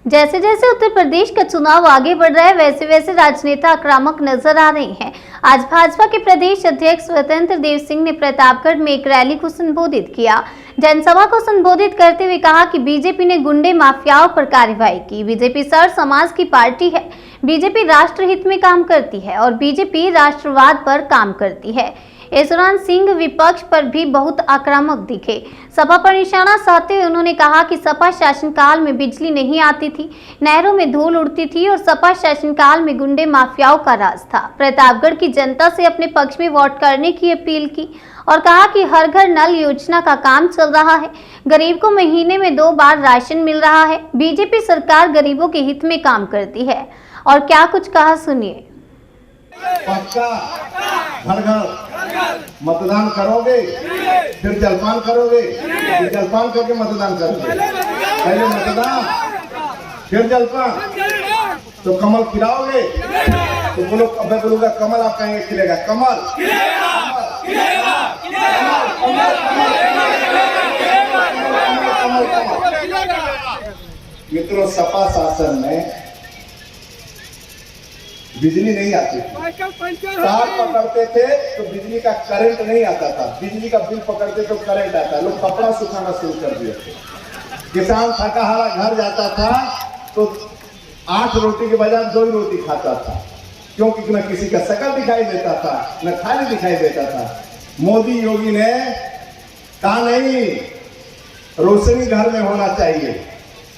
जैसे जैसे उत्तर प्रदेश का चुनाव आगे बढ़ रहा है वैसे वैसे राजनेता आक्रामक नजर आ रहे हैं। आज भाजपा के प्रदेश अध्यक्ष स्वतंत्र देव सिंह ने प्रतापगढ़ में एक रैली को संबोधित किया। जनसभा को संबोधित करते हुए कहा कि बीजेपी ने गुंडे माफियाओं पर कार्रवाई की। बीजेपी सर समाज की पार्टी है। बीजेपी राष्ट्र हित में काम करती है और बीजेपी राष्ट्रवाद पर काम करती है। इस दौरान सिंह विपक्ष पर भी बहुत आक्रामक दिखे। सपा पर निशाना साधते हुए उन्होंने कहा कि सपा शासनकाल में बिजली नहीं आती थी, नहरों में धूल उड़ती थी और सपा शासनकाल में गुंडे माफियाओं का राज था। प्रतापगढ़ की जनता से अपने पक्ष में वोट करने की अपील की और कहा कि हर घर नल योजना का काम चल रहा है। गरीब को महीने में 2 बार राशन मिल रहा है। बीजेपी सरकार गरीबों के हित में काम करती है। और क्या कुछ कहा सुनिए। पक्का घर घर मतदान करोगे, फिर जलपान करोगे, फिर जलपान करके मतदान करोगे। पहले मतदान फिर जलपान। तो कमल खिलाओगे तो बोलो, अब बोलूंगा कमल, आप कहेंगे खिलेगा कमल। मित्रों, सपा शासन में बिजली नहीं आती थी। तार पकड़ते थे तो बिजली का करंट नहीं आता था। बिजली का बिल पकड़ते तो करंट आता। लोग कपड़ा सुखाना शुरू कर दिए थे। किसान थका हारा घर जाता था तो 8 रोटी के बजाय 2 रोटी खाता था, क्योंकि न किसी का शकल दिखाई देता था, न खाली दिखाई देता था। मोदी योगी ने कहा नहीं, रोशनी घर में होना चाहिए,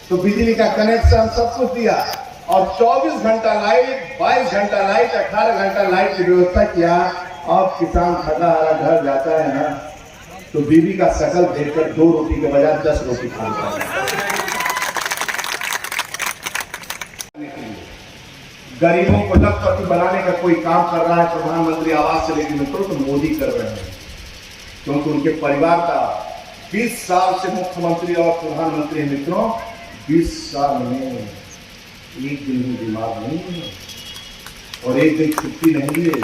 तो बिजली का कनेक्शन सब कुछ दिया और 24 घंटा लाइट, 22 घंटा लाइट, 18 घंटा लाइट की व्यवस्था किया। अब किसान थका हारा घर जाता है ना, तो बीवी का शकल देखकर 2 रोटी के बजाय 10 रोटी खाता है। गरीबों को लखपति बनाने का कोई काम कर रहा है प्रधानमंत्री आवास से लेकर मित्रों, तो मोदी कर रहे हैं, क्योंकि उनके परिवार का 20 साल से मुख्यमंत्री और प्रधानमंत्री मित्रों, 20 साल में एक दिन भी बीमार नहीं है और एक दिन छुट्टी नहीं है।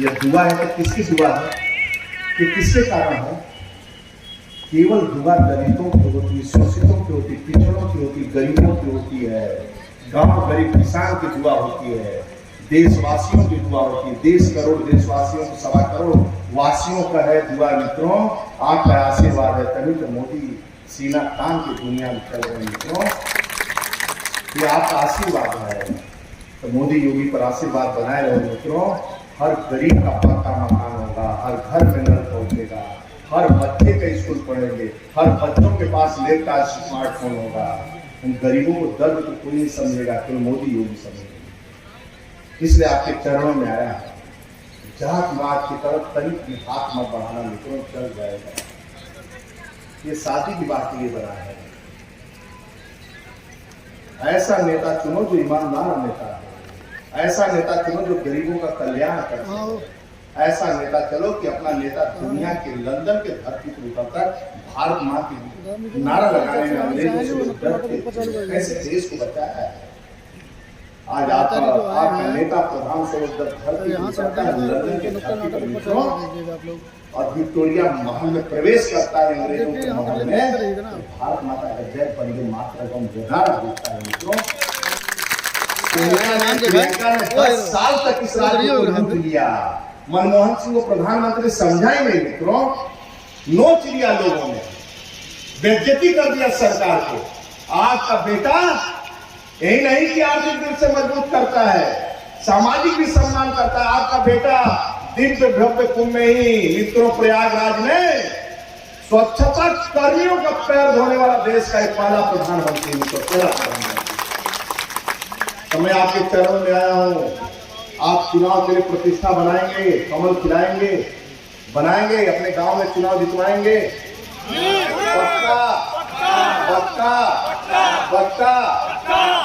यह दुआ है तो किसकी दुआ है, कि किसके कारण है? केवल दुआ दलितों की होती, शोषितों की होती, पिछड़ों की होती, गरीबों की होती है, गांव गरीब किसान की दुआ होती है, देशवासियों की दुआ होती है। देश करोड़ देशवासियों को 1.25 करोड़ वासियों का है दुआ मित्रों। आपका आशीर्वाद है, तभी तो मोदी सीना तान की दुनिया में चल रहे मित्रों। ये आपका आशीर्वाद है, तो मोदी योगी पर आशीर्वाद बनाए रहे मित्रों। हर गरीब का पक्का मकान होगा, हर घर में नल पहुंचेगा, हर बच्चे का स्कूल पढ़ेंगे, हर बच्चों के पास लैपटॉप स्मार्टफोन होगा। उन गरीबों को दर्द तो कोई नहीं समझेगा, केवल मोदी योगी समझेगा। इसलिए आपके चरणों में आया है। जात मात की तरफ तनिक भी हाथ मत बढ़ाना मित्रों, चल जाएगा। ये शादी की बात के लिए बना है। ऐसा नेता चुनो जो ईमानदार नेता है। ऐसा नेता चुनो जो गरीबों का कल्याण करे। ऐसा नेता चलो कि अपना नेता दुनिया के लंदन के धरती पर उतरकर भारत माँ की नारा लगाने में अंग्रेजों से डरते कैसे देश को बचाया है। आज आपका नेता प्रधान से धरती पर उतरता है लंदन के धरती पर मित्रों, और विक्टोरिया महल में प्रवेश करता है अंग्रेजों के महल में, तो भारत माता का जय बंदे मातरम जयकारा देता है मित्रों। प्रियंका ने 10 साल तक इस राज्य को लूट लिया। मनमोहन सिंह को प्रधानमंत्री समझा ही नहीं मित्रों। नोच लिया लोगों ने, बेइज्जती कर दिया सरकार को। आपका बेटा यही नहीं कि आर्थिक रूप से मजबूत करता है, सामाजिक भी सम्मान करता है। आपका बेटा दिव्य भव्य कुंभ में ही मित्रों प्रयागराज में स्वच्छता कर्मियों का पैर धोने वाला देश का एक पहला प्रधानमंत्री मित्रों, पहला प्रधानमंत्री। तो मैं आपके चरणों में आया हूं। आप चुनाव के लिए प्रतिष्ठा बनाएंगे, कमल खिलाएंगे, बनाएंगे, अपने गांव में चुनाव जितवाएंगे। पक्का पक्का पक्का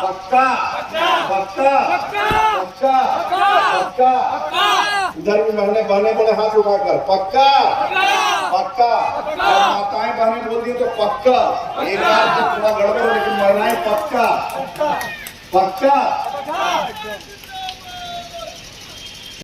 पक्का पक्का पक्का पक्का। इधर भी बहने बड़े हाथ उठाकर पक्का पक्का। माताएं बहनें बोल दी तो पक्का। एक बार तो थोड़ा गड़बड़, लेकिन महिलाएं पक्का पक्का।